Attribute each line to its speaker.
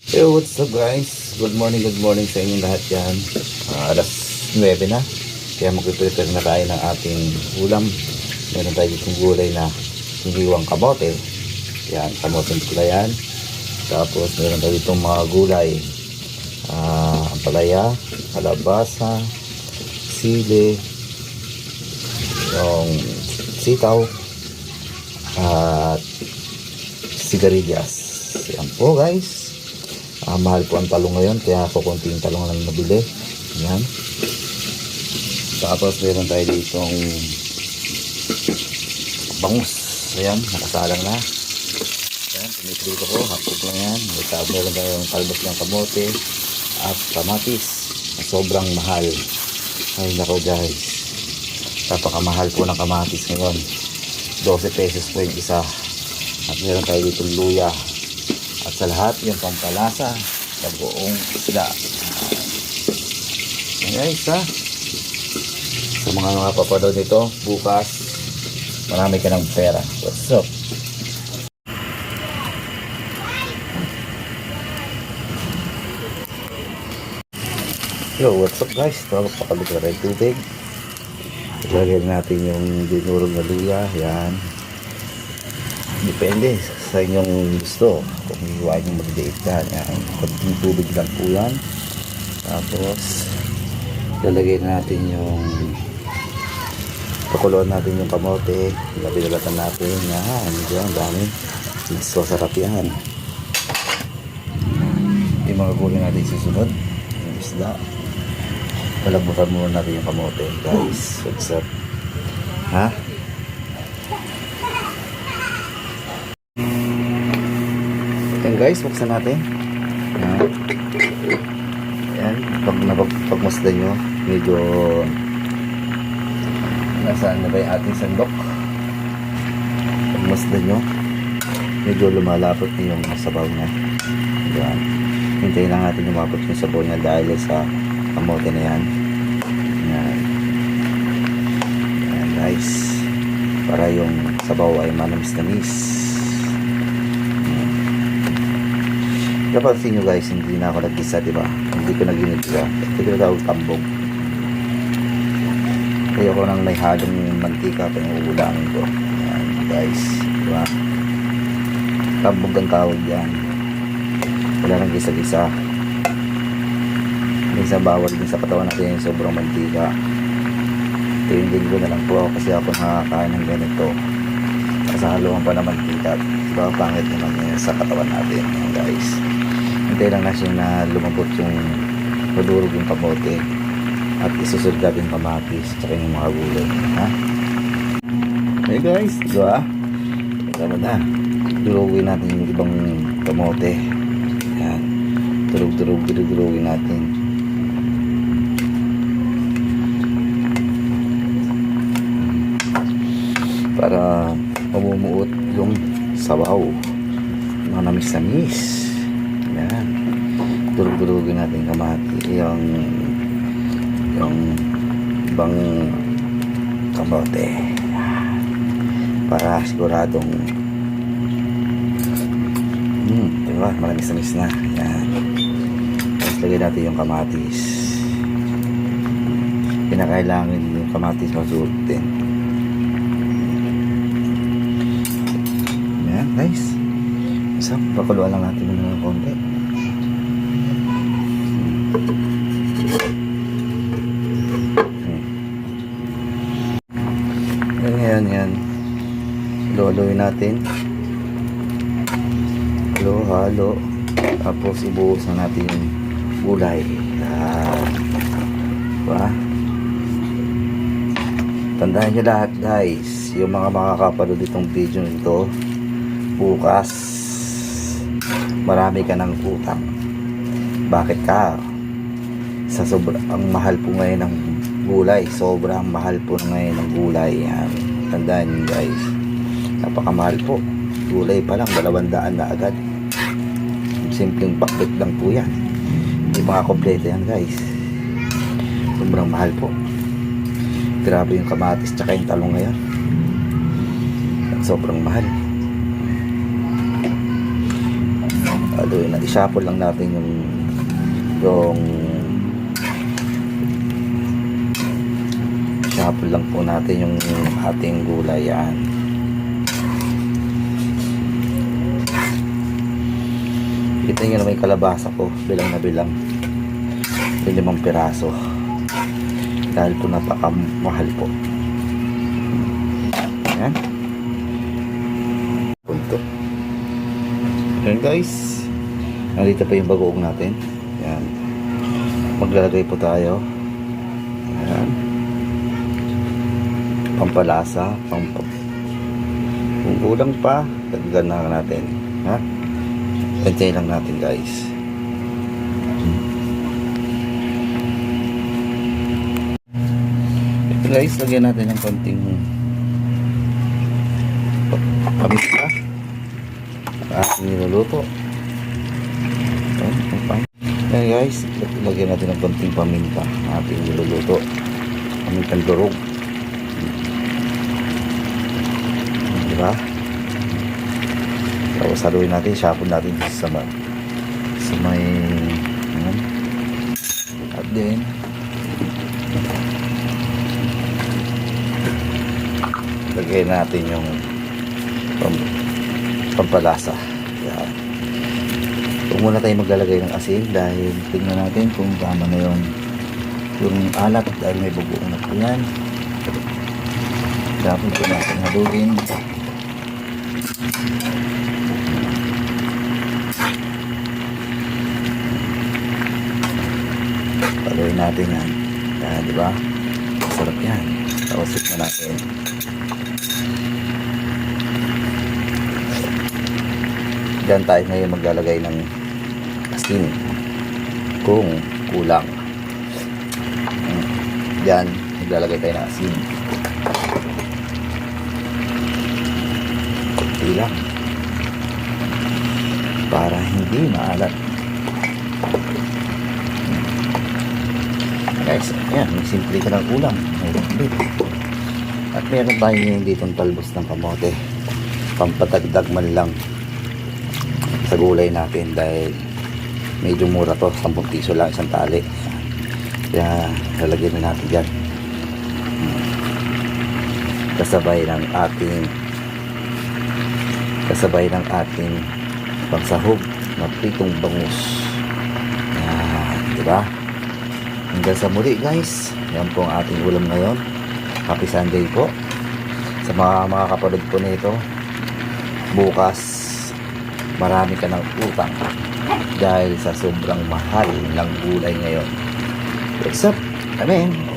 Speaker 1: Hey, what's up guys? Good morning sa inyong lahat yan. Alas 9 na. Kaya mag-prepare na tayo ng ating ulam. Meron tayo itong gulay na hiniwang kamote. Yan, kamote pula yan. Tapos meron tayo itong mga gulay. Ampalaya, kalabasa, sili, yung sitaw, at sigarilyas. Yan po guys. Mahal po ang talong ngayon, kaya ako konting talong lang nabili. Yan. Tapos meron tayo ditong bangus. Ayan, nakasalang na. Ayan, piniprito ko, hapog lang yan. Meron tayong talbos ng kamote at kamatis na sobrang mahal. Ay nako guys, napakamahal po ng kamatis ngayon. 12 pesos po yung isa. At meron tayo ditong luya. At sa lahat yung pampalasa sa buong isda. Guys sa mga napapanood nito, bukas marami ka ng pera. What's up? Yo, what's up guys? Pakabit na tayo tubig. Ilagay natin yung dinurog na luya. Yan. Depende sa inyong gusto kung iwain yung mag-date ka. Yan, konting tubig lang po yan. Tapos lalagay natin yung pakuloan natin yung kamote, pinapilatan natin. Yan, medyo ang dami. So sarap yan. Yung mga gulay natin susunod, yung isda, palabutan muna natin yung kamote guys. What's up? Ha? Yan guys, buksan natin. Yan, pagmasdan nyo, medyo nasaan na ba yung ating sandok? Pagmasdan nyo, medyo lumalapot na yung sabaw niya. Yan, hintayin lang natin lumapot yung sabaw niya dahil sa kamote na yan. Yan, yan guys, para yung sabaw ay manamis-namis. Napansin nyo guys, hindi na ako nag-gisa, diba? Hindi ko nag-ginigisa. Hindi ko nagawag tambog. Kaya ko nang may halong mantika pa yung uulangin ko. Ayan guys, diba? Tambog ang tawag yan. Wala nang gisa-gisa. Minsan bawal din sa katawan natin yung sobrang mantika. Trending ko na lang po kasi ako nakakain ng ganito. Kasahaluan pa na mantika. Diba? Pangit naman yun sa katawan natin. Ayan guys. Hintay lang na siya na lumabot yung madurog yung kamote at isusunod natin yung kamatis tsaka yung mga gulay, ha? Hey guys, diba? Tama na, durugin natin yung ibang kamote. Yan, durugin natin. Para mamumuot yung sabaw, mga namis-namis. Yan, durugin natin kamati yung ibang kamote para siguradong diba, malamis-namis na. Yan, tapos lagay natin yung kamatis. Pinakailangan yung kamatis masurot din. Yan guys, so pakuluan lang natin ng konti. Yan. Halo-haloin natin. Halo. Tapos ibuhos na natin yung gulay. Diba? Tandaan nyo lahat guys, yung mga makakapanood itong video nito, bukas marami ka ng utang. Bakit ka? Sa sobrang mahal po ngayon ng gulay. Sobrang mahal po ngayon ng gulay. Yan. Tandaan nyo guys, napakamahal po. Gulay pa lang 200 na agad. Simpleng pakbet lang po yan. Hindi mga kompleto yan guys. Sobrang mahal po. Grabe yung kamatis tsaka yung talong ngayon. At sobrang mahal. Haluin na, i-shuffle lang natin yung shuffle lang po natin yung ating gulay. Yan. Kita nyo na may kalabasa ko, bilang na bilang, 5 piraso, dahil po napakamahal po. Yan punto. Yan guys, nandito pa yung bagoong natin. Yan, maglalagay po tayo. Yan, pampalasa, kung kulang pa, dagdagan na natin. Ha? Pantay lang natin guys. Ito guys, lagyan natin ng konting paminta ating niluluto. Ayan guys, lagyan natin ng konting paminta ating niluluto, pamintang durog, diba? Tapos haluin natin, shuffle natin sa may ayan. At then lagyan natin yung pampalasa. Yan. Huwag muna tayo maglalagay ng asin dahil tingnan natin kung tama na yung alat dahil may bubuong na po yan. Dapat po natin haluin. Haluin natin yan. Yan, diba? Sarap yan. Tausip na natin. Diyan tayo ngayon maglalagay ng asin kung kulang. Diyan maglalagay tayo ng asin kunti lang para hindi maalat. Guys, ayan, magsimple ka ng ulam. At meron tayo ngayon dito ng talbos ng kamote, pampatagdag man lang sa gulay natin dahil medyo mura to, 10 piso lang isang tali. Kaya lalagyan na natin dyan kasabay ng ating pangsahog na pritong bangus. Yan, diba? Hanggang sa muli guys, yan po ang ating ulam ngayon. Happy Sunday po sa mga kapatid po nito. Bukas marami ka ng utang dahil sa sobrang mahal ng gulay ngayon. What's up? Amen.